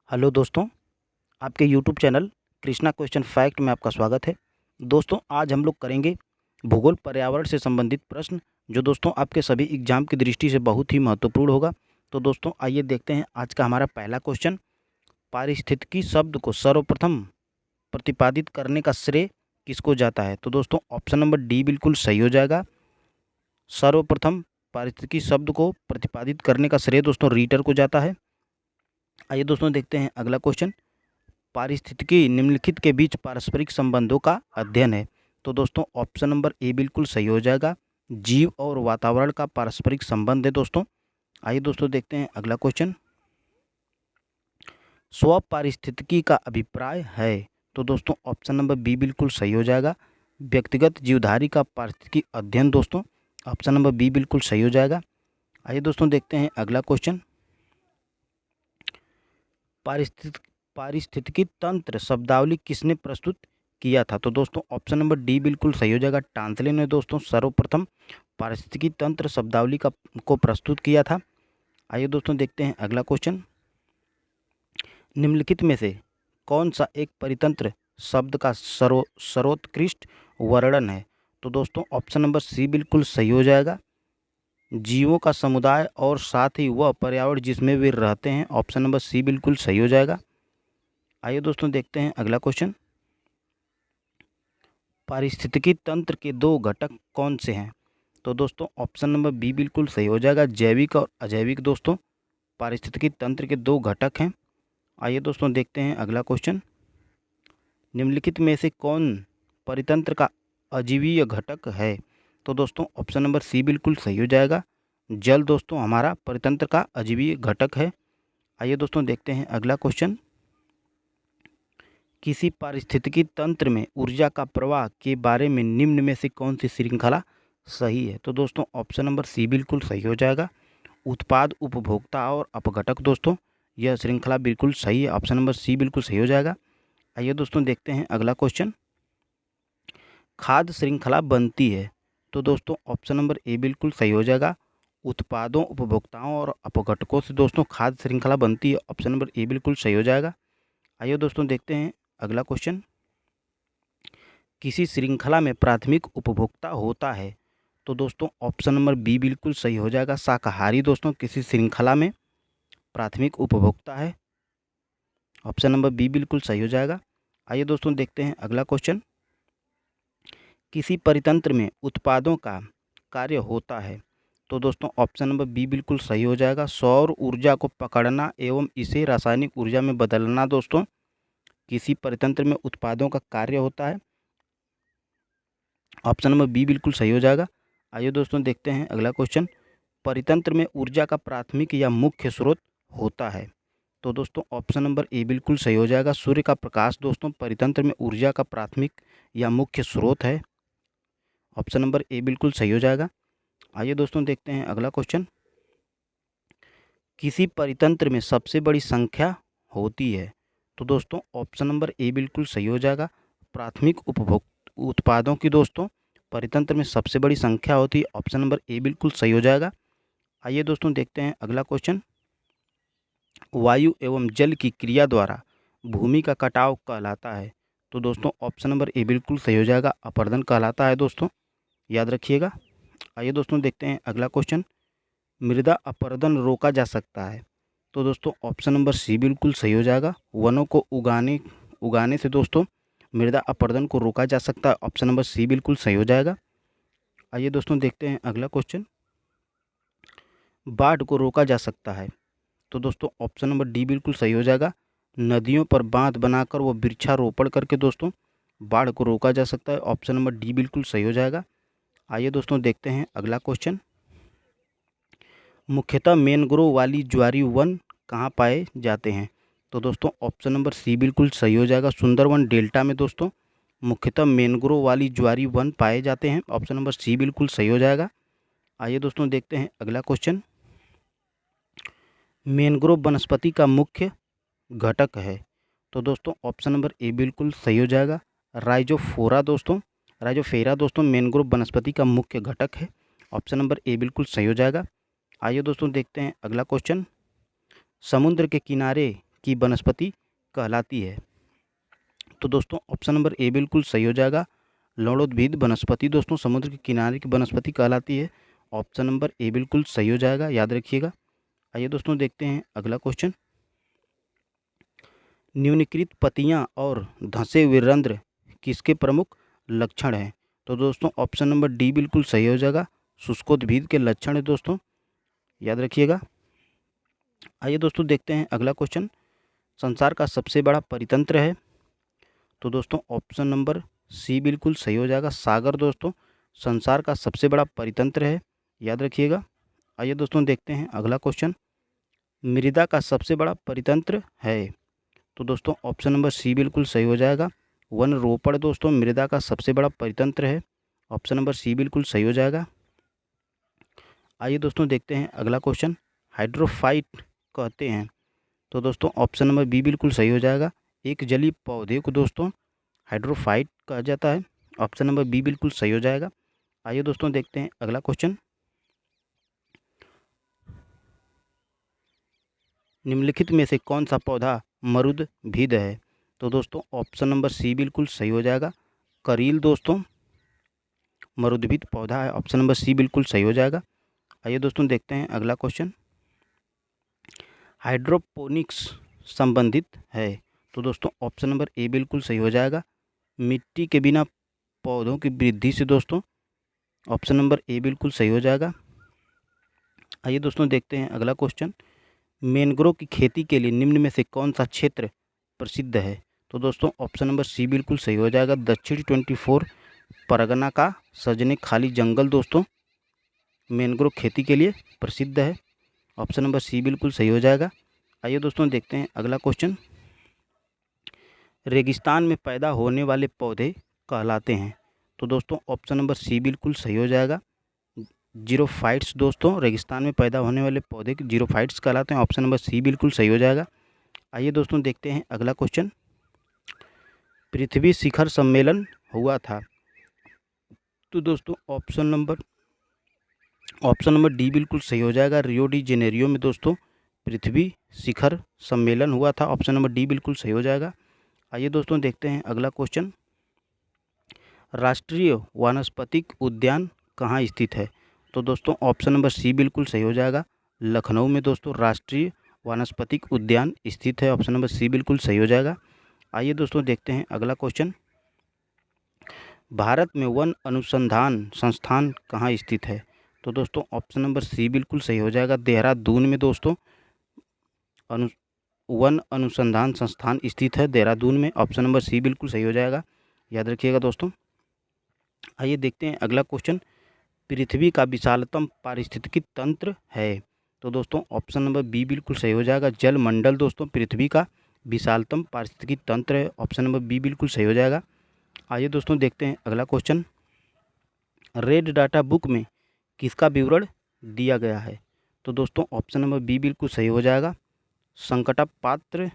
Hello दोस्तों, आपके YouTube channel Krishna question fact में आपका स्वागत है। दोस्तों, आज हम लोग करेंगे भूगोल पर्यावरण से संबंधित प्रश्न, जो दोस्तों आपके सभी एग्जाम की दृष्टि से बहुत ही महत्वपूर्ण होगा। तो दोस्तों आइए देखते हैं आज का हमारा पहला क्वेश्चन। पारिस्थितिकी शब्द को सर्वप्रथम प्रतिपादित करने का श्रेय किसको जाता है? तो दोस्तों ऑप्शन नंबर डी बिल्कुल सही हो जाएगा। सर्वप्रथम पारिस्थितिकी शब्द को प्रतिपादित करने का श्रेय दोस्तों रीटर को जाता है। आइए दोस्तों देखते हैं अगला क्वेश्चन। पारिस्थितिकी निम्नलिखित के बीच पारस्परिक संबंधों का अध्ययन है। तो दोस्तों ऑप्शन नंबर ए बिल्कुल सही हो जाएगा। जीव और वातावरण का पारस्परिक संबंध है दोस्तों। आइए दोस्तों देखते हैं अगला क्वेश्चन। स्वपारिस्थितिकी का अभिप्राय है। तो दोस्तों ऑप्शन नंबर बी बिल्कुल सही हो जाएगा। व्यक्तिगत जीवधारी का पारिस्थितिकी अध्ययन दोस्तों, ऑप्शन नंबर बी बिल्कुल सही हो जाएगा। आइए दोस्तों देखते हैं अगला क्वेश्चन। पारिस्थितिकी तंत्र शब्दावली किसने प्रस्तुत किया था? तो दोस्तों ऑप्शन नंबर डी बिल्कुल सही हो जाएगा। टांसले ने दोस्तों सर्वप्रथम पारिस्थितिकी तंत्र शब्दावली को प्रस्तुत किया था। आइए दोस्तों देखते हैं अगला क्वेश्चन। निम्नलिखित में से कौन सा एक परितंत्र शब्द का सर्वोत्कृष्ट वर्णन है? तो दोस्तों ऑप्शन नंबर सी बिल्कुल सही हो जाएगा। जीवों का समुदाय और साथ ही वह पर्यावरण जिसमें वे रहते हैं, ऑप्शन नंबर सी बिल्कुल सही हो जाएगा। आइए दोस्तों देखते हैं अगला क्वेश्चन। पारिस्थितिकी तंत्र के दो घटक कौन से हैं? तो दोस्तों ऑप्शन नंबर बी बिल्कुल सही हो जाएगा। जैविक और अजैविक दोस्तों पारिस्थितिकी तंत्र के दो घटक हैं। आइए दोस्तों देखते हैं अगला क्वेश्चन। निम्नलिखित में से कौन परितंत्र का अजीवीय घटक है? तो दोस्तों ऑप्शन नंबर सी बिल्कुल सही हो जाएगा। जल दोस्तों हमारा परितंत्र का अजीवीय घटक है। आइए दोस्तों देखते हैं अगला क्वेश्चन। किसी पारिस्थितिकी तंत्र में ऊर्जा का प्रवाह के बारे में निम्न में से कौन सी श्रृंखला सही है? तो दोस्तों ऑप्शन नंबर सी बिल्कुल सही हो जाएगा। उत्पाद, उपभोक्ता और अपघटक दोस्तों, यह श्रृंखला बिल्कुल सही है। ऑप्शन नंबर सी बिल्कुल सही हो जाएगा। आइए दोस्तों देखते हैं अगला क्वेश्चन। खाद्य श्रृंखला बनती है। तो दोस्तों ऑप्शन नंबर ए बिल्कुल सही हो जाएगा। उत्पादों, उपभोक्ताओं और अपघटकों से दोस्तों खाद्य श्रृंखला बनती है। ऑप्शन नंबर ए बिल्कुल सही हो जाएगा। आइए दोस्तों देखते हैं अगला क्वेश्चन। किसी श्रृंखला में प्राथमिक उपभोक्ता होता है। तो दोस्तों ऑप्शन नंबर बी बिल्कुल सही हो जाएगा। शाकाहारी दोस्तों किसी श्रृंखला में प्राथमिक उपभोक्ता है। ऑप्शन नंबर बी बिल्कुल सही हो जाएगा। आइए दोस्तों देखते हैं अगला क्वेश्चन। किसी परितंत्र में उत्पादों का कार्य होता है। तो दोस्तों ऑप्शन नंबर बी बिल्कुल सही हो जाएगा। सौर ऊर्जा को पकड़ना एवं इसे रासायनिक ऊर्जा में बदलना दोस्तों किसी परितंत्र में उत्पादों का कार्य होता है। ऑप्शन नंबर बी बिल्कुल सही हो जाएगा। आइए दोस्तों देखते हैं अगला क्वेश्चन। परितंत्र में ऊर्जा का प्राथमिक या मुख्य स्रोत होता है। तो दोस्तों ऑप्शन नंबर ए बिल्कुल सही हो जाएगा। सूर्य का प्रकाश दोस्तों परितंत्र में ऊर्जा का प्राथमिक या मुख्य स्रोत है। ऑप्शन नंबर ए बिल्कुल सही हो जाएगा। आइए दोस्तों देखते हैं अगला क्वेश्चन। किसी परितंत्र में सबसे बड़ी संख्या होती है। तो दोस्तों ऑप्शन नंबर ए बिल्कुल सही हो जाएगा। प्राथमिक उत्पादों की दोस्तों परितंत्र में सबसे बड़ी संख्या होती है। ऑप्शन नंबर ए बिल्कुल सही हो जाएगा। आइए दोस्तों देखते हैं अगला क्वेश्चन। वायु एवं जल की क्रिया द्वारा भूमि का कटाव कहलाता है। तो दोस्तों ऑप्शन नंबर ए बिल्कुल सही हो जाएगा। अपरदन कहलाता है दोस्तों, याद रखिएगा। आइए दोस्तों देखते हैं अगला क्वेश्चन। मृदा अपरदन रोका जा सकता है। तो दोस्तों ऑप्शन नंबर सी बिल्कुल सही हो जाएगा। वनों को उगाने से दोस्तों मृदा अपरदन को रोका जा सकता है। ऑप्शन नंबर सी बिल्कुल सही हो जाएगा। आइए दोस्तों देखते हैं अगला क्वेश्चन। बाढ़ को रोका जा सकता है। तो दोस्तों ऑप्शन नंबर डी बिल्कुल सही हो जाएगा। नदियों पर बांध बनाकर व वृक्षारोपण करके दोस्तों बाढ़ को रोका जा सकता है। ऑप्शन नंबर डी बिल्कुल सही हो जाएगा। आइए दोस्तों देखते हैं अगला क्वेश्चन। मुख्यतः मैंग्रोव वाली ज्वारी वन कहाँ पाए जाते हैं? तो दोस्तों ऑप्शन नंबर सी बिल्कुल सही हो जाएगा। सुंदरवन डेल्टा में दोस्तों मुख्यतः मैंग्रोव वाली ज्वारी वन पाए जाते हैं। ऑप्शन नंबर सी बिल्कुल सही हो जाएगा। आइए दोस्तों देखते हैं अगला क्वेश्चन। मैंग्रोव वनस्पति का मुख्य घटक है। तो दोस्तों ऑप्शन नंबर ए बिल्कुल सही हो जाएगा। राइजोफेरा दोस्तों मैंग्रोव वनस्पति का मुख्य घटक है। ऑप्शन नंबर ए बिल्कुल सही हो जाएगा। आइए दोस्तों देखते हैं अगला क्वेश्चन। समुद्र के किनारे की वनस्पति कहलाती है? तो दोस्तों ऑप्शन नंबर ए बिल्कुल सही हो जाएगा। लवणोद्भिद वनस्पति दोस्तों समुद्र के किनारे की वनस्पति कहलाती है। ऑप्शन नंबर ए बिल्कुल सही हो जाएगा, याद रखिएगा। आइए दोस्तों देखते हैं अगला क्वेश्चन। निम्नलिखित पत्तियां और धंसे हुए रंध्र किसके प्रमुख लक्षण हैं? तो दोस्तों ऑप्शन नंबर डी बिल्कुल सही हो जाएगा। शुष्कोद्भिद के लक्षण है दोस्तों, याद रखिएगा। आइए दोस्तों देखते हैं अगला क्वेश्चन। संसार का सबसे बड़ा परितंत्र है? तो दोस्तों ऑप्शन नंबर सी बिल्कुल सही हो जाएगा। सागर दोस्तों संसार का सबसे बड़ा परितंत्र है, याद रखिएगा। आइए दोस्तों देखते हैं अगला क्वेश्चन। मृदा का सबसे बड़ा परितंत्र है? तो दोस्तों ऑप्शन नंबर सी बिल्कुल सही हो जाएगा। वन रोपड़ दोस्तों मृदा का सबसे बड़ा परितंत्र है। ऑप्शन नंबर सी बिल्कुल सही हो जाएगा। आइए दोस्तों देखते हैं अगला क्वेश्चन। हाइड्रोफाइट कहते हैं? तो दोस्तों ऑप्शन नंबर बी बिल्कुल सही हो जाएगा। एक जलीय पौधे को दोस्तों हाइड्रोफाइट कहा जाता है। ऑप्शन नंबर बी बिल्कुल सही हो जाएगा। आइए दोस्तों देखते हैं अगला क्वेश्चन। निम्नलिखित में से कौन सा पौधा मरुदभिद है? तो दोस्तों ऑप्शन नंबर सी बिल्कुल सही हो जाएगा। करील दोस्तों मरुदभिद पौधा है। ऑप्शन नंबर सी बिल्कुल सही हो जाएगा। आइए दोस्तों देखते हैं अगला क्वेश्चन। हाइड्रोपोनिक्स संबंधित है? तो दोस्तों ऑप्शन नंबर ए बिल्कुल सही हो जाएगा। मिट्टी के बिना पौधों की वृद्धि से दोस्तों ऑप्शन नंबर ए बिल्कुल सही हो जाएगा। आइए दोस्तों देखते हैं अगला क्वेश्चन। मैंग्रोव की खेती के लिए निम्न में से कौन सा क्षेत्र प्रसिद्ध है? तो दोस्तों ऑप्शन नंबर सी बिल्कुल सही हो जाएगा। दक्षिण 24 परगना का सजने खाली जंगल दोस्तों मैंग्रोव खेती के लिए प्रसिद्ध है। ऑप्शन नंबर सी बिल्कुल सही हो जाएगा। आइए दोस्तों देखते हैं अगला क्वेश्चन। रेगिस्तान में पैदा होने वाले पौधे कहलाते हैं? तो दोस्तों ऑप्शन नंबर सी बिल्कुल सही हो जाएगा। जीरोफाइट्स दोस्तों रेगिस्तान में पैदा होने वाले पौधे जीरोफाइट्स कहलाते हैं। ऑप्शन नंबर सी बिल्कुल सही हो जाएगा। आइए दोस्तों देखते हैं अगला क्वेश्चन। पृथ्वी शिखर सम्मेलन हुआ था? तो दोस्तों ऑप्शन नंबर डी बिल्कुल सही हो जाएगा। रियो डी जेनेरियो में दोस्तों पृथ्वी शिखर सम्मेलन हुआ था। ऑप्शन नंबर डी बिल्कुल सही हो जाएगा। आइए दोस्तों देखते हैं अगला क्वेश्चन। राष्ट्रीय वानस्पतिक उद्यान कहाँ स्थित है? तो दोस्तों ऑप्शन नंबर सी बिल्कुल सही हो जाएगा। लखनऊ में दोस्तों राष्ट्रीय वानस्पतिक उद्यान स्थित है। ऑप्शन नंबर सी बिल्कुल सही हो जाएगा। आइए दोस्तों देखते हैं अगला क्वेश्चन। भारत में वन अनुसंधान संस्थान कहाँ स्थित है? तो दोस्तों ऑप्शन नंबर सी बिल्कुल सही हो जाएगा। देहरादून में दोस्तों वन अनुसंधान संस्थान स्थित है, देहरादून में। ऑप्शन नंबर सी बिल्कुल सही हो जाएगा, याद रखिएगा दोस्तों। आइए देखते हैं अगला क्वेश्चन। पृथ्वी का विशालतम पारिस्थितिकी तंत्र है? तो दोस्तों ऑप्शन नंबर बी बिल्कुल सही हो जाएगा। जलमंडल दोस्तों पृथ्वी का विशालतम पारिस्थितिकी तंत्र है। ऑप्शन नंबर बी बिल्कुल सही हो जाएगा। आइए दोस्तों देखते हैं अगला क्वेश्चन। रेड डाटा बुक में किसका विवरण दिया गया है? तो दोस्तों ऑप्शन नंबर बी बिल्कुल सही हो जाएगा। संकटपात्र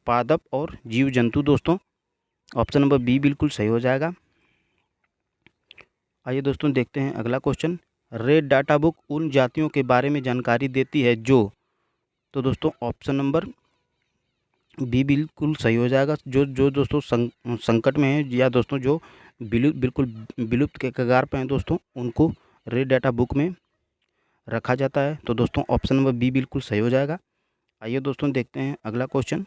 पादप और जीव जंतु दोस्तों। ऑप्शन नंबर बी बिल्कुल सही हो जाएगा। आइए दोस्तों देखते हैं अगला क्वेश्चन। रेड डाटा बुक उन जातियों के बारे में जानकारी देती है जो, तो दोस्तों ऑप्शन नंबर बी बिल्कुल सही हो जाएगा। जो जो दोस्तों संकट में है या दोस्तों जो बिल्कुल विलुप्त के कगार पे हैं दोस्तों, उनको रेड डाटा बुक में रखा जाता है। तो दोस्तों ऑप्शन नंबर बी बिल्कुल सही हो जाएगा। आइए दोस्तों देखते हैं अगला क्वेश्चन।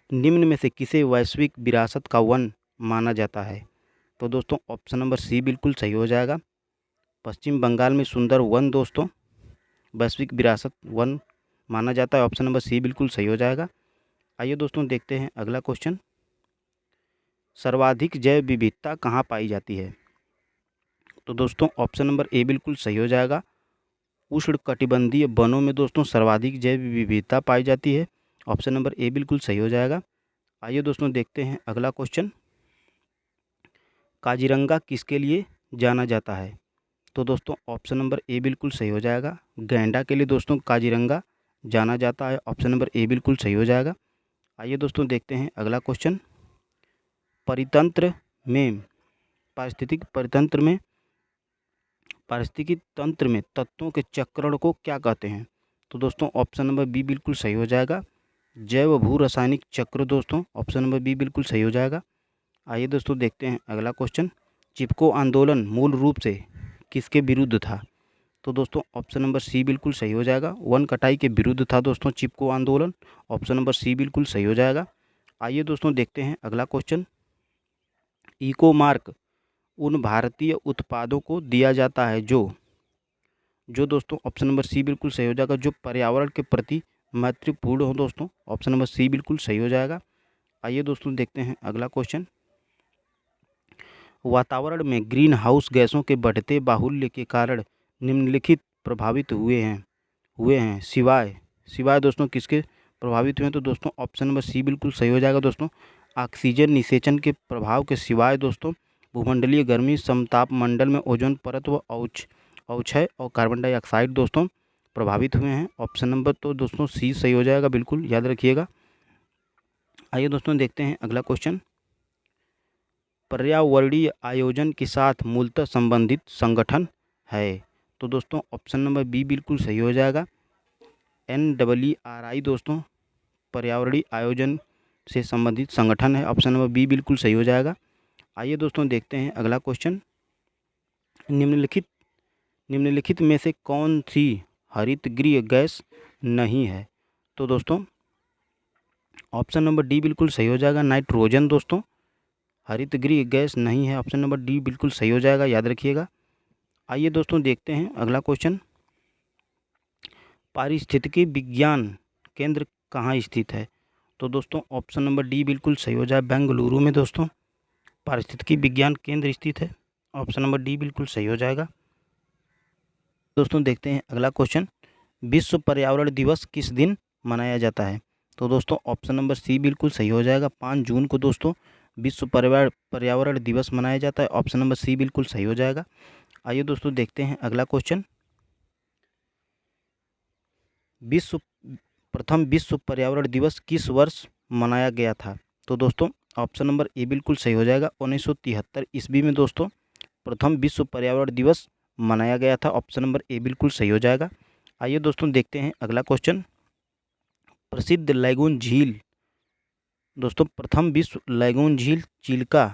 निम्न में से किसे वैश्विक विरासत का वन माना जाता है? तो दोस्तों ऑप्शन नंबर सी बिल्कुल सही हो जाएगा। पश्चिम बंगाल में सुंदर वन दोस्तों वैश्विक विरासत वन माना जाता है। ऑप्शन नंबर सी बिल्कुल सही हो जाएगा। आइए दोस्तों देखते हैं अगला क्वेश्चन। सर्वाधिक जैव विविधता कहाँ पाई जाती है? तो दोस्तों ऑप्शन नंबर ए बिल्कुल सही हो जाएगा। उष्णकटिबंधीय वनों में दोस्तों सर्वाधिक जैव विविधता पाई जाती है। ऑप्शन नंबर ए बिल्कुल सही हो जाएगा। आइए दोस्तों देखते हैं अगला क्वेश्चन। काजीरंगा किसके लिए जाना जाता है? तो दोस्तों ऑप्शन नंबर ए बिल्कुल सही हो जाएगा। गैंडा के लिए दोस्तों काजीरंगा जाना जाता है। ऑप्शन नंबर ए बिल्कुल सही हो जाएगा। आइए दोस्तों देखते हैं अगला क्वेश्चन। परितंत्र में पारिस्थितिकी तंत्र में तत्वों के चक्रण को क्या कहते हैं? तो दोस्तों ऑप्शन नंबर बी बिल्कुल सही हो जाएगा। जैव भू रासायनिक चक्र दोस्तों, ऑप्शन नंबर बी बिल्कुल सही हो जाएगा। आइए दोस्तों देखते हैं अगला क्वेश्चन। चिपको आंदोलन मूल रूप से किसके विरुद्ध था? तो दोस्तों ऑप्शन नंबर सी बिल्कुल सही हो जाएगा। वन कटाई के विरुद्ध था दोस्तों चिपको आंदोलन। ऑप्शन नंबर सी बिल्कुल सही हो जाएगा। आइए दोस्तों देखते हैं अगला क्वेश्चन। इको मार्क उन भारतीय उत्पादों को दिया जाता है जो जो दोस्तों ऑप्शन नंबर सी बिल्कुल सही हो जाएगा, जो पर्यावरण के प्रति मैत्रीपूर्ण हो दोस्तों। ऑप्शन नंबर सी बिल्कुल सही हो जाएगा। आइए दोस्तों देखते हैं अगला क्वेश्चन। वातावरण में ग्रीन हाउस गैसों के बढ़ते बाहुल्य के कारण निम्नलिखित प्रभावित हुए हैं सिवाय सिवाय दोस्तों किसके प्रभावित हुए हैं? तो दोस्तों ऑप्शन नंबर सी बिल्कुल सही हो जाएगा दोस्तों। ऑक्सीजन निषेचन के प्रभाव के सिवाय दोस्तों भूमंडलीय गर्मी, समताप मंडल में ओजोन परत व अवक्षय और कार्बन डाइऑक्साइड दोस्तों प्रभावित हुए हैं। ऑप्शन नंबर तो दोस्तों सी सही हो जाएगा, बिल्कुल याद रखिएगा। आइए दोस्तों देखते हैं अगला क्वेश्चन। पर्यावरणीय आयोजन के साथ मूलतः संबंधित संगठन है? तो दोस्तों ऑप्शन नंबर बी बिल्कुल सही हो जाएगा। NEERI दोस्तों पर्यावरणीय आयोजन से संबंधित संगठन है। ऑप्शन नंबर बी बिल्कुल सही हो जाएगा। आइए दोस्तों देखते हैं अगला क्वेश्चन। निम्नलिखित में से कौन सी हरितगृह गैस नहीं है? तो दोस्तों ऑप्शन नंबर डी बिल्कुल सही हो जाएगा। नाइट्रोजन दोस्तों हरितगृह गैस नहीं है। ऑप्शन नंबर डी बिल्कुल सही हो जाएगा, याद रखिएगा। आइए दोस्तों देखते हैं अगला क्वेश्चन। पारिस्थितिकी विज्ञान केंद्र कहाँ स्थित है? तो दोस्तों ऑप्शन नंबर डी बिल्कुल सही हो जाए। बेंगलुरु में दोस्तों पारिस्थितिकी विज्ञान केंद्र स्थित है। ऑप्शन नंबर डी बिल्कुल सही हो जाएगा। दोस्तों देखते हैं अगला क्वेश्चन। विश्व पर्यावरण दिवस किस दिन मनाया जाता है? तो दोस्तों ऑप्शन नंबर सी बिल्कुल सही हो जाएगा। 5 जून को दोस्तों विश्व पर्यावरण दिवस मनाया जाता है। ऑप्शन नंबर सी बिल्कुल सही हो जाएगा। आइए दोस्तों देखते हैं अगला क्वेश्चन। प्रथम विश्व पर्यावरण दिवस किस वर्ष मनाया गया था? तो दोस्तों ऑप्शन नंबर ए बिल्कुल सही हो जाएगा। 1973 ईस्वी में दोस्तों प्रथम विश्व पर्यावरण दिवस मनाया गया था। ऑप्शन नंबर ए बिल्कुल सही हो जाएगा। आइए दोस्तों देखते हैं अगला क्वेश्चन। प्रसिद्ध लैगून झील दोस्तों प्रथम विश्व लैगून झील चिल्का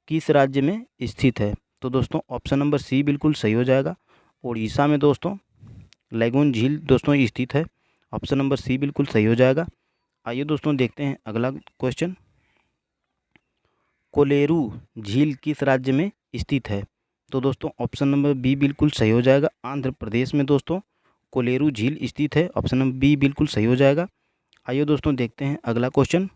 किस राज्य में स्थित है? तो दोस्तों ऑप्शन नंबर सी बिल्कुल सही हो जाएगा। उड़ीसा में दोस्तों लैगून झील दोस्तों स्थित है। ऑप्शन नंबर सी बिल्कुल सही हो जाएगा। आइए दोस्तों देखते हैं अगला क्वेश्चन। कोलेरू झील किस राज्य में स्थित है? तो दोस्तों ऑप्शन नंबर बी बिल्कुल सही हो जाएगा। आंध्र प्रदेश में दोस्तों कोलेरू झील स्थित है। ऑप्शन नंबर बी बिल्कुल सही हो जाएगा। आइए दोस्तों देखते हैं अगला क्वेश्चन।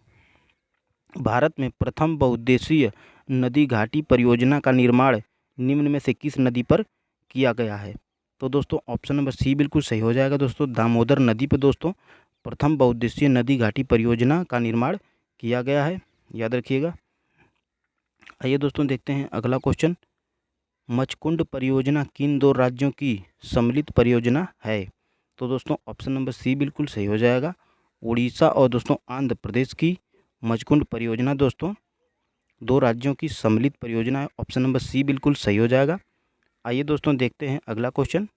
भारत में प्रथम बहुउद्देशीय नदी घाटी परियोजना का निर्माण निम्न में से किस नदी पर किया गया है? तो दोस्तों ऑप्शन नंबर सी बिल्कुल सही हो जाएगा दोस्तों। दामोदर नदी पर दोस्तों प्रथम बहुउद्देशीय नदी घाटी परियोजना का निर्माण किया गया है, याद रखिएगा। आइए दोस्तों देखते हैं अगला क्वेश्चन। मचकुंड परियोजना किन 2 राज्यों की सम्मिलित परियोजना है? तो दोस्तों ऑप्शन नंबर सी बिल्कुल सही हो जाएगा। उड़ीसा और दोस्तों आंध्र प्रदेश की मचकुंड परियोजना दोस्तों 2 राज्यों की सम्मिलित परियोजना है। ऑप्शन नंबर सी बिल्कुल सही हो जाएगा। आइए दोस्तों देखते हैं अगला क्वेश्चन।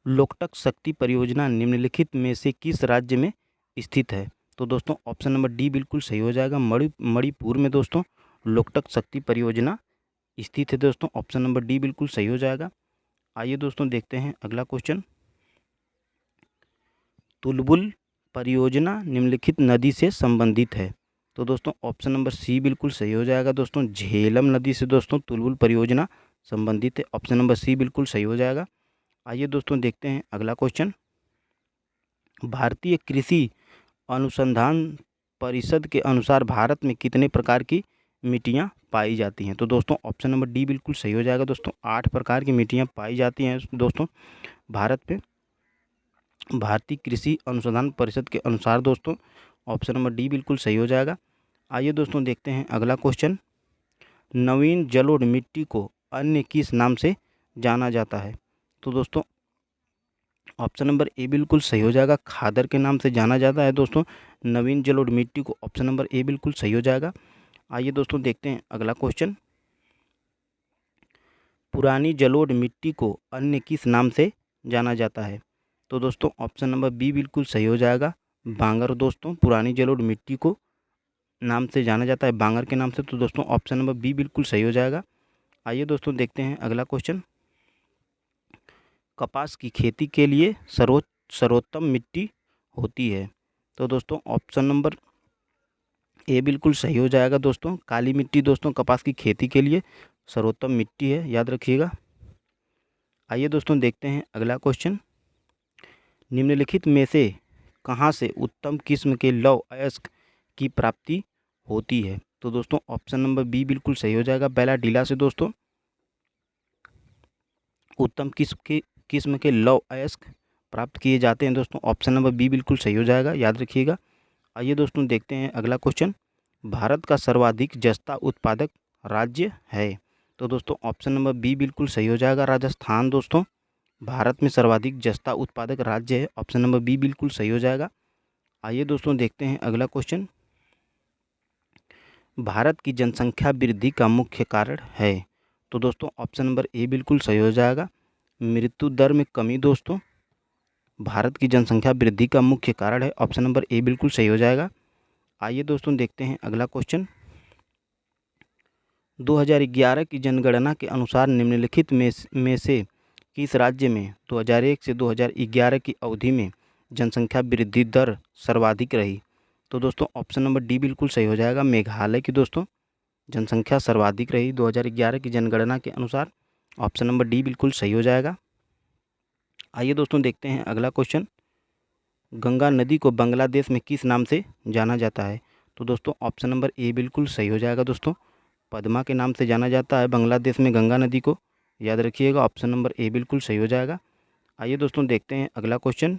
लोकटक शक्ति परियोजना निम्नलिखित में से किस राज्य में स्थित है? तो दोस्तों ऑप्शन नंबर डी बिल्कुल सही हो जाएगा। मणिपुर में दोस्तों लोकटक शक्ति परियोजना स्थित है दोस्तों। ऑप्शन नंबर डी बिल्कुल सही हो जाएगा। आइए दोस्तों देखते हैं अगला क्वेश्चन। तुलबुल परियोजना निम्नलिखित नदी से संबंधित है? तो दोस्तों ऑप्शन नंबर सी बिल्कुल सही हो जाएगा दोस्तों। झेलम नदी से दोस्तों तुलबुल परियोजना संबंधित है। ऑप्शन नंबर सी बिल्कुल सही हो जाएगा। आइए दोस्तों देखते हैं अगला क्वेश्चन। भारतीय कृषि अनुसंधान परिषद के अनुसार भारत में कितने प्रकार की मिट्टियाँ पाई जाती हैं? तो दोस्तों ऑप्शन नंबर डी बिल्कुल सही हो जाएगा दोस्तों। 8 प्रकार की मिट्टियाँ पाई जाती हैं दोस्तों भारत में। भारतीय कृषि अनुसंधान परिषद के अनुसार दोस्तों ऑप्शन नंबर डी बिल्कुल सही हो जाएगा। आइए दोस्तों देखते हैं अगला क्वेश्चन। नवीन जलोढ़ मिट्टी को अन्य किस नाम से जाना जाता है? तो दोस्तों ऑप्शन नंबर ए बिल्कुल सही हो जाएगा। खादर के नाम से जाना जाता है दोस्तों नवीन जलोढ़ मिट्टी को। ऑप्शन नंबर ए बिल्कुल सही हो जाएगा। आइए दोस्तों देखते हैं अगला क्वेश्चन। पुरानी जलोढ़ मिट्टी को अन्य किस नाम से जाना जाता है? तो दोस्तों ऑप्शन नंबर बी बिल्कुल सही हो जाएगा। बांगर दोस्तों पुरानी जलोढ़ मिट्टी को नाम से जाना जाता है, बांगर के नाम से। तो दोस्तों ऑप्शन नंबर बी बिल्कुल सही हो जाएगा। आइए दोस्तों देखते हैं अगला क्वेश्चन। कपास की खेती के लिए सर्वोत्तम मिट्टी होती है। तो दोस्तों ऑप्शन नंबर ए बिल्कुल सही हो जाएगा दोस्तों। काली मिट्टी दोस्तों कपास की खेती के लिए सर्वोत्तम मिट्टी है, याद रखिएगा। आइए दोस्तों देखते हैं अगला क्वेश्चन। निम्नलिखित में से कहाँ से उत्तम किस्म के लौह अयस्क की प्राप्ति होती है। तो दोस्तों ऑप्शन नंबर बी बिल्कुल सही हो जाएगा। बैलाडीला से दोस्तों उत्तम किस्म के लौह अयस्क प्राप्त किए जाते हैं दोस्तों। ऑप्शन नंबर बी बिल्कुल सही हो जाएगा, याद रखिएगा। आइए दोस्तों देखते हैं अगला क्वेश्चन। भारत का सर्वाधिक जस्ता उत्पादक राज्य है। तो दोस्तों ऑप्शन नंबर बी बिल्कुल सही हो जाएगा। राजस्थान दोस्तों भारत में सर्वाधिक जस्ता उत्पादक राज्य है। ऑप्शन नंबर बी बिल्कुल सही हो जाएगा। आइए दोस्तों देखते हैं अगला क्वेश्चन। भारत की जनसंख्या वृद्धि का मुख्य कारण है। तो दोस्तों ऑप्शन नंबर ए बिल्कुल सही हो जाएगा। मृत्यु दर में कमी दोस्तों भारत की जनसंख्या वृद्धि का मुख्य कारण है। ऑप्शन नंबर ए बिल्कुल सही हो जाएगा। आइए दोस्तों देखते हैं अगला क्वेश्चन। 2011 की जनगणना के अनुसार निम्नलिखित में से किस राज्य में 2001 से 2011 की अवधि में जनसंख्या वृद्धि दर सर्वाधिक रही। तो दोस्तों ऑप्शन नंबर डी बिल्कुल सही हो जाएगा। मेघालय की दोस्तों जनसंख्या सर्वाधिक रही 2011 की जनगणना के अनुसार। ऑप्शन नंबर डी बिल्कुल सही हो जाएगा। आइए दोस्तों देखते हैं अगला क्वेश्चन। गंगा नदी को बांग्लादेश में किस नाम से जाना जाता है। तो दोस्तों ऑप्शन नंबर ए बिल्कुल सही हो जाएगा दोस्तों। पद्मा के नाम से जाना जाता है बांग्लादेश में गंगा नदी को, याद रखिएगा। ऑप्शन नंबर ए बिल्कुल सही हो जाएगा। आइए दोस्तों देखते हैं अगला क्वेश्चन।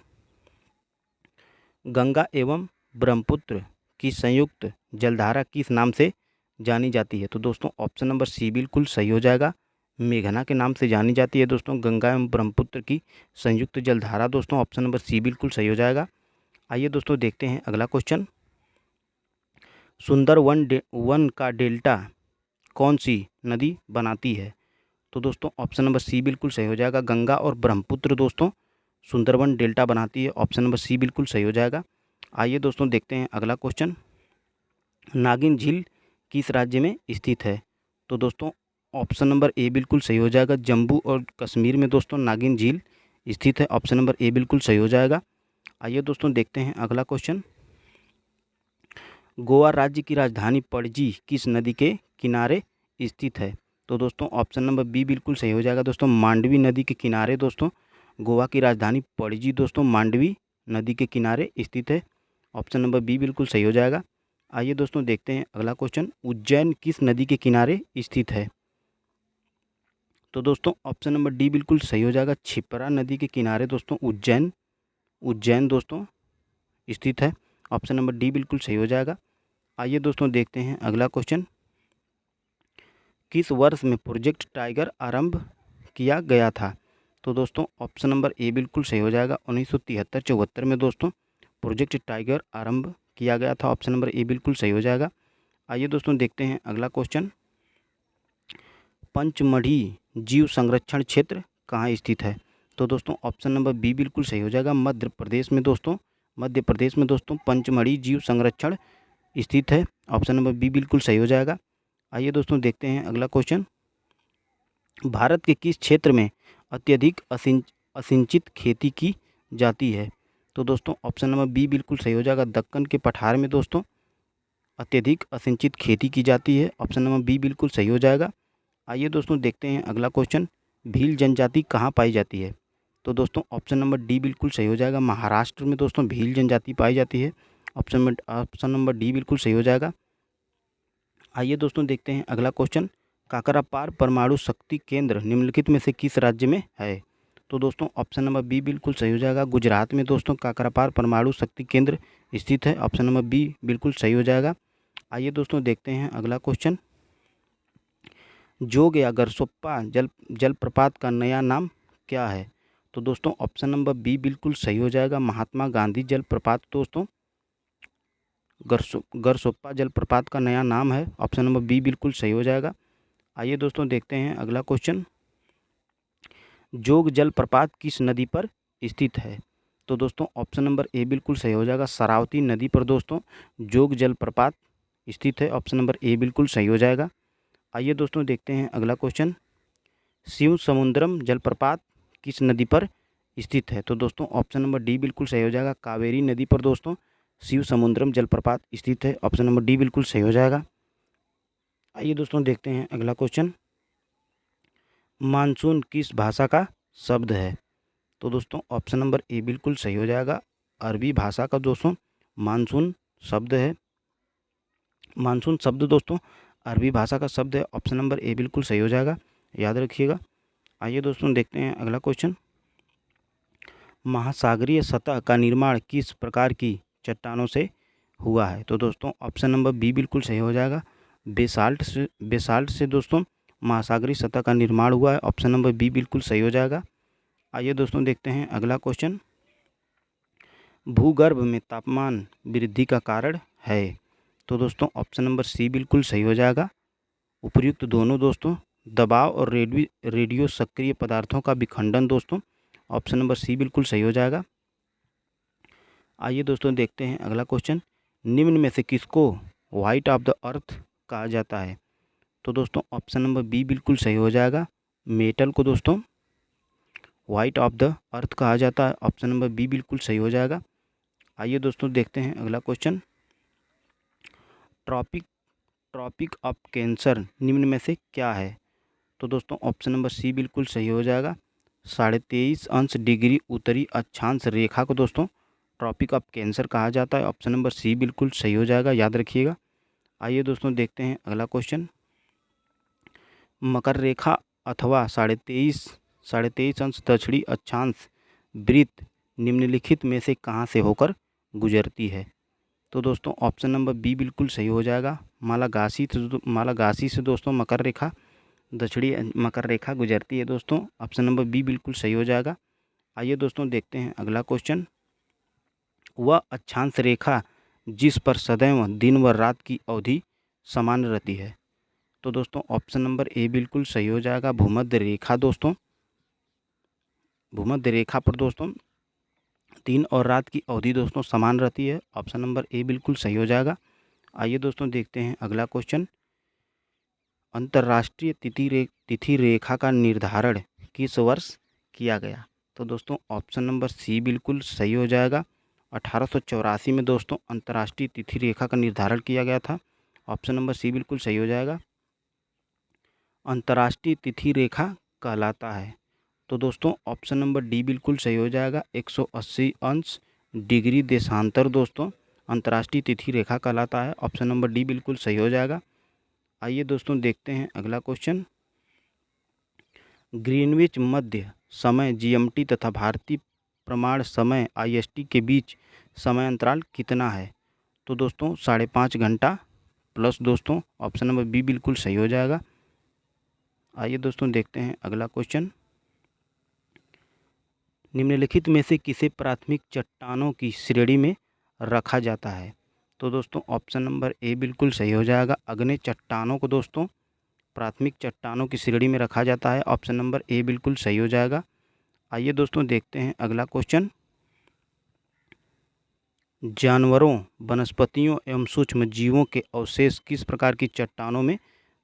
गंगा एवं ब्रह्मपुत्र की संयुक्त जलधारा किस नाम से जानी जाती है। तो दोस्तों ऑप्शन नंबर सी बिल्कुल सही हो जाएगा। मेघना के नाम से जानी जाती है दोस्तों गंगा एवं ब्रह्मपुत्र की संयुक्त जलधारा। दोस्तों ऑप्शन नंबर सी बिल्कुल सही हो जाएगा। आइए दोस्तों देखते हैं अगला क्वेश्चन। सुंदरवन का डेल्टा कौन सी नदी बनाती है। तो दोस्तों ऑप्शन नंबर सी बिल्कुल सही हो जाएगा। गंगा और ब्रह्मपुत्र दोस्तों सुंदरवन डेल्टा बनाती है। ऑप्शन नंबर सी बिल्कुल सही हो जाएगा। आइए दोस्तों देखते हैं अगला क्वेश्चन। नागिन झील किस राज्य में स्थित है। तो दोस्तों ऑप्शन नंबर ए बिल्कुल सही हो जाएगा। जम्मू और कश्मीर में दोस्तों नागिन झील स्थित है। ऑप्शन नंबर ए बिल्कुल सही हो जाएगा। आइए दोस्तों देखते हैं अगला क्वेश्चन। गोवा राज्य की राजधानी पणजी किस नदी के किनारे स्थित है। तो दोस्तों ऑप्शन नंबर बी बिल्कुल सही हो जाएगा दोस्तों। मांडवी नदी के किनारे दोस्तों गोवा की राजधानी पणजी दोस्तों मांडवी नदी के किनारे स्थित है। ऑप्शन नंबर बी बिल्कुल सही हो जाएगा। आइए दोस्तों देखते हैं अगला क्वेश्चन। उज्जैन किस नदी के किनारे स्थित है। तो दोस्तों ऑप्शन नंबर डी बिल्कुल सही हो जाएगा। क्षिप्रा नदी के किनारे दोस्तों उज्जैन दोस्तों स्थित है। ऑप्शन नंबर डी बिल्कुल सही हो जाएगा। आइए दोस्तों देखते हैं अगला क्वेश्चन। किस वर्ष में प्रोजेक्ट टाइगर आरंभ किया गया था। तो दोस्तों ऑप्शन नंबर ए बिल्कुल सही हो जाएगा। 1973-74 में दोस्तों प्रोजेक्ट टाइगर आरंभ किया गया था। ऑप्शन नंबर ए बिल्कुल सही हो जाएगा। आइए दोस्तों देखते हैं अगला क्वेश्चन। पंचमढ़ी जीव संरक्षण क्षेत्र कहाँ स्थित है। तो दोस्तों ऑप्शन नंबर बी बिल्कुल सही हो जाएगा। मध्य प्रदेश में दोस्तों पंचमढ़ी जीव संरक्षण स्थित है। ऑप्शन नंबर बी बिल्कुल सही हो जाएगा। आइए दोस्तों देखते हैं अगला क्वेश्चन। भारत के किस क्षेत्र में अत्यधिक असिंचित खेती की जाती है। तो दोस्तों ऑप्शन नंबर बी बिल्कुल सही हो जाएगा। दक्कन के पठार में दोस्तों अत्यधिक असिंचित खेती की जाती है। ऑप्शन नंबर बी बिल्कुल सही हो जाएगा। आइए दोस्तों देखते हैं अगला क्वेश्चन। भील जनजाति कहाँ पाई जाती है। तो दोस्तों ऑप्शन नंबर डी बिल्कुल सही हो जाएगा। महाराष्ट्र में दोस्तों भील जनजाति पाई जाती है। ऑप्शन नंबर डी बिल्कुल सही हो जाएगा। आइए दोस्तों देखते हैं अगला क्वेश्चन। काकरापार परमाणु शक्ति केंद्र निम्नलिखित में से किस राज्य में है। तो दोस्तों ऑप्शन नंबर बी बिल्कुल सही हो जाएगा। गुजरात में दोस्तों काकरापार परमाणु शक्ति केंद्र स्थित है। ऑप्शन नंबर बी बिल्कुल सही हो जाएगा। आइए दोस्तों देखते हैं अगला क्वेश्चन। जोग या गरसोप्पा जलप्रपात का नया नाम क्या है। तो दोस्तों ऑप्शन नंबर बी बिल्कुल सही हो जाएगा। महात्मा गांधी जलप्रपात दोस्तों गरसोप्पा जलप्रपात का नया नाम है। ऑप्शन नंबर बी बिल्कुल सही हो जाएगा। आइए दोस्तों देखते हैं अगला क्वेश्चन। जोग जलप्रपात किस नदी पर स्थित है। तो दोस्तों ऑप्शन नंबर ए बिल्कुल सही हो जाएगा। शरावती नदी पर दोस्तों जोग जलप्रपात स्थित है। ऑप्शन नंबर ए बिल्कुल सही हो जाएगा। आइए दोस्तों देखते हैं अगला क्वेश्चन। शिव समुद्रम जलप्रपात किस नदी पर स्थित है? तो दोस्तों ऑप्शन नंबर डी बिल्कुल सही हो जाएगा। कावेरी नदी पर दोस्तों शिव समुद्रम जलप्रपात स्थित है। ऑप्शन नंबर डी बिल्कुल सही हो जाएगा। आइए दोस्तों देखते हैं अगला क्वेश्चन। मानसून किस भाषा का शब्द है? तो दोस्तों ऑप्शन नंबर ए बिल्कुल सही हो जाएगा। अरबी भाषा का दोस्तों मानसून शब्द है। मानसून शब्द दोस्तों अरबी भाषा का शब्द है। ऑप्शन नंबर ए बिल्कुल सही हो जाएगा, याद रखिएगा। आइए दोस्तों देखते हैं अगला क्वेश्चन। महासागरीय सतह का निर्माण किस प्रकार की चट्टानों से हुआ है? तो दोस्तों ऑप्शन नंबर बी बिल्कुल सही हो जाएगा। बेसाल्ट से दोस्तों महासागरीय सतह का निर्माण हुआ है। ऑप्शन नंबर बी बिल्कुल सही हो जाएगा। आइए दोस्तों देखते हैं अगला क्वेश्चन। भूगर्भ में तापमान वृद्धि का कारण है? तो दोस्तों ऑप्शन नंबर सी बिल्कुल सही हो जाएगा। उपर्युक्त दोनों दोस्तों दबाव और रेडियो सक्रिय पदार्थों का विखंडन दोस्तों। ऑप्शन नंबर सी बिल्कुल सही हो जाएगा। आइए दोस्तों देखते हैं अगला क्वेश्चन। निम्न में से किसको व्हाइट ऑफ द अर्थ कहा जाता है? तो दोस्तों ऑप्शन नंबर बी बिल्कुल सही हो जाएगा। मेटल को दोस्तों व्हाइट ऑफ द अर्थ कहा जाता है। ऑप्शन नंबर बी बिल्कुल सही हो जाएगा। आइए दोस्तों देखते हैं अगला क्वेश्चन। ट्रॉपिक ऑफ कैंसर निम्न में से क्या है? तो दोस्तों ऑप्शन नंबर सी बिल्कुल सही हो जाएगा। 23.5 उत्तरी अक्षांश रेखा को दोस्तों ट्रॉपिक ऑफ कैंसर कहा जाता है। ऑप्शन नंबर सी बिल्कुल सही हो जाएगा, याद रखिएगा। आइए दोस्तों देखते हैं अगला क्वेश्चन। मकर रेखा अथवा 23.5 दक्षिणी अक्षांश वृत्त निम्नलिखित में से कहाँ से होकर गुजरती है? तो दोस्तों ऑप्शन नंबर बी बिल्कुल सही हो जाएगा। मालागासी से दोस्तों दक्षिणी मकर रेखा गुजरती है दोस्तों। ऑप्शन नंबर बी बिल्कुल सही हो जाएगा। आइए दोस्तों देखते हैं अगला क्वेश्चन। वह अक्षांश रेखा जिस पर सदैव दिन व रात की अवधि समान रहती है? तो दोस्तों ऑप्शन नंबर ए बिल्कुल सही हो जाएगा। भूमध्य रेखा दोस्तों, भूमध्य रेखा पर दोस्तों दिन और रात की अवधि दोस्तों समान रहती है। ऑप्शन नंबर ए बिल्कुल सही हो जाएगा। आइए दोस्तों देखते हैं अगला क्वेश्चन। अंतर्राष्ट्रीय तिथि रेखा का निर्धारण किस वर्ष किया गया? तो दोस्तों ऑप्शन नंबर सी बिल्कुल सही हो जाएगा। 1884 में दोस्तों अंतर्राष्ट्रीय तिथि रेखा का निर्धारण किया गया था। ऑप्शन नंबर सी बिल्कुल सही हो जाएगा। अंतर्राष्ट्रीय तिथि रेखा कहलाता है? तो दोस्तों ऑप्शन नंबर डी बिल्कुल सही हो जाएगा। 180 डिग्री देशांतर दोस्तों अंतर्राष्ट्रीय तिथि रेखा कहलाता है। ऑप्शन नंबर डी बिल्कुल सही हो जाएगा। आइए दोस्तों देखते हैं अगला क्वेश्चन। ग्रीनविच मध्य समय जीएमटी तथा भारतीय प्रमाण समय आईएसटी के बीच समय अंतराल कितना है? तो दोस्तों 5.5 घंटा प्लस दोस्तों ऑप्शन नंबर बी बिल्कुल सही हो जाएगा। आइए दोस्तों देखते हैं अगला क्वेश्चन। निम्नलिखित में से किसे प्राथमिक चट्टानों की श्रेणी में रखा जाता है? तो दोस्तों ऑप्शन नंबर ए बिल्कुल सही हो जाएगा। अग्नेय चट्टानों को दोस्तों प्राथमिक चट्टानों की श्रेणी में रखा जाता है। ऑप्शन नंबर ए बिल्कुल सही हो जाएगा। आइए दोस्तों देखते हैं अगला क्वेश्चन। जानवरों, वनस्पतियों एवं सूक्ष्म जीवों के अवशेष किस प्रकार की चट्टानों में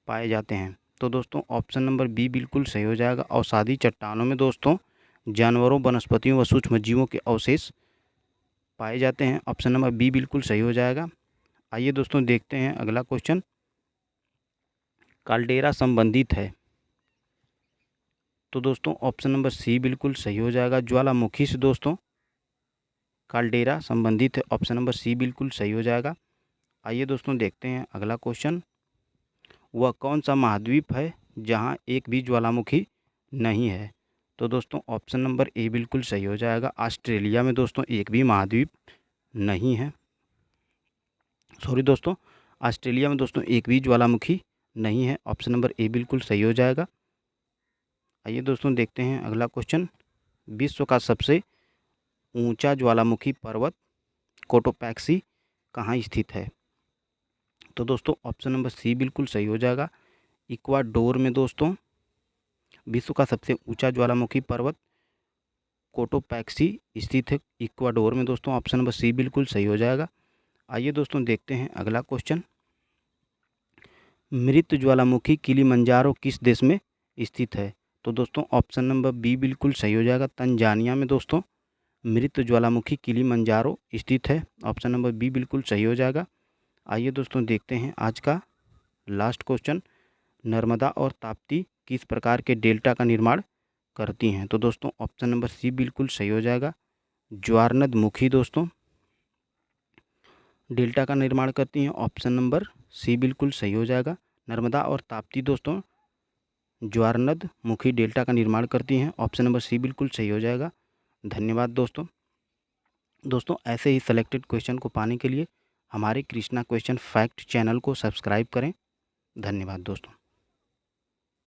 पाए जाते हैं? तो दोस्तों ऑप्शन नंबर बी बिल्कुल सही हो जाएगा। अवसादी चट्टानों में दोस्तों जानवरों, वनस्पतियों व सूक्ष्म जीवों के अवशेष पाए जाते हैं। ऑप्शन नंबर बी बिल्कुल सही हो जाएगा। आइए दोस्तों देखते हैं अगला क्वेश्चन। काल्डेरा संबंधित है? तो दोस्तों ऑप्शन नंबर सी बिल्कुल सही हो जाएगा। ज्वालामुखी से दोस्तों काल्डेरा संबंधित है। ऑप्शन नंबर सी बिल्कुल सही हो जाएगा। आइए दोस्तों देखते हैं अगला क्वेश्चन। वह कौन सा महाद्वीप है जहां एक भी ज्वालामुखी नहीं है? तो दोस्तों ऑप्शन नंबर ए बिल्कुल सही हो जाएगा। ऑस्ट्रेलिया में दोस्तों एक भी महाद्वीप नहीं है। सॉरी दोस्तों, ऑस्ट्रेलिया में दोस्तों एक भी ज्वालामुखी नहीं है। ऑप्शन नंबर ए बिल्कुल सही हो जाएगा। आइए दोस्तों देखते हैं अगला क्वेश्चन। विश्व का सबसे ऊंचा ज्वालामुखी पर्वत कोटोपैक्सी कहाँ स्थित है? तो दोस्तों ऑप्शन नंबर सी बिल्कुल सही हो जाएगा। इक्वाडोर में दोस्तों विश्व का सबसे ऊंचा ज्वालामुखी पर्वत कोटोपैक्सी स्थित है इक्वाडोर में दोस्तों। ऑप्शन नंबर सी बिल्कुल सही हो जाएगा। आइए दोस्तों देखते हैं अगला क्वेश्चन। मृत ज्वालामुखी किलिमंजारो किस देश में स्थित है? तो दोस्तों ऑप्शन नंबर बी बिल्कुल सही हो जाएगा। तंजानिया में दोस्तों मृत ज्वालामुखी किलिमंजारो स्थित है। ऑप्शन नंबर बी बिल्कुल सही हो जाएगा। आइए दोस्तों देखते हैं आज का लास्ट क्वेश्चन। नर्मदा और ताप्ती किस प्रकार के डेल्टा का निर्माण करती हैं? तो दोस्तों ऑप्शन नंबर सी बिल्कुल सही हो जाएगा। ज्वारनदमुखी दोस्तों डेल्टा का निर्माण करती हैं। ऑप्शन नंबर सी बिल्कुल सही हो जाएगा। नर्मदा और ताप्ती दोस्तों ज्वारनदमुखी डेल्टा का निर्माण करती हैं। ऑप्शन नंबर सी बिल्कुल सही हो जाएगा। धन्यवाद दोस्तों। दोस्तों ऐसे ही सेलेक्टेड क्वेश्चन को पाने के लिए हमारे कृष्णा क्वेश्चन फैक्ट चैनल को सब्सक्राइब करें। धन्यवाद दोस्तों।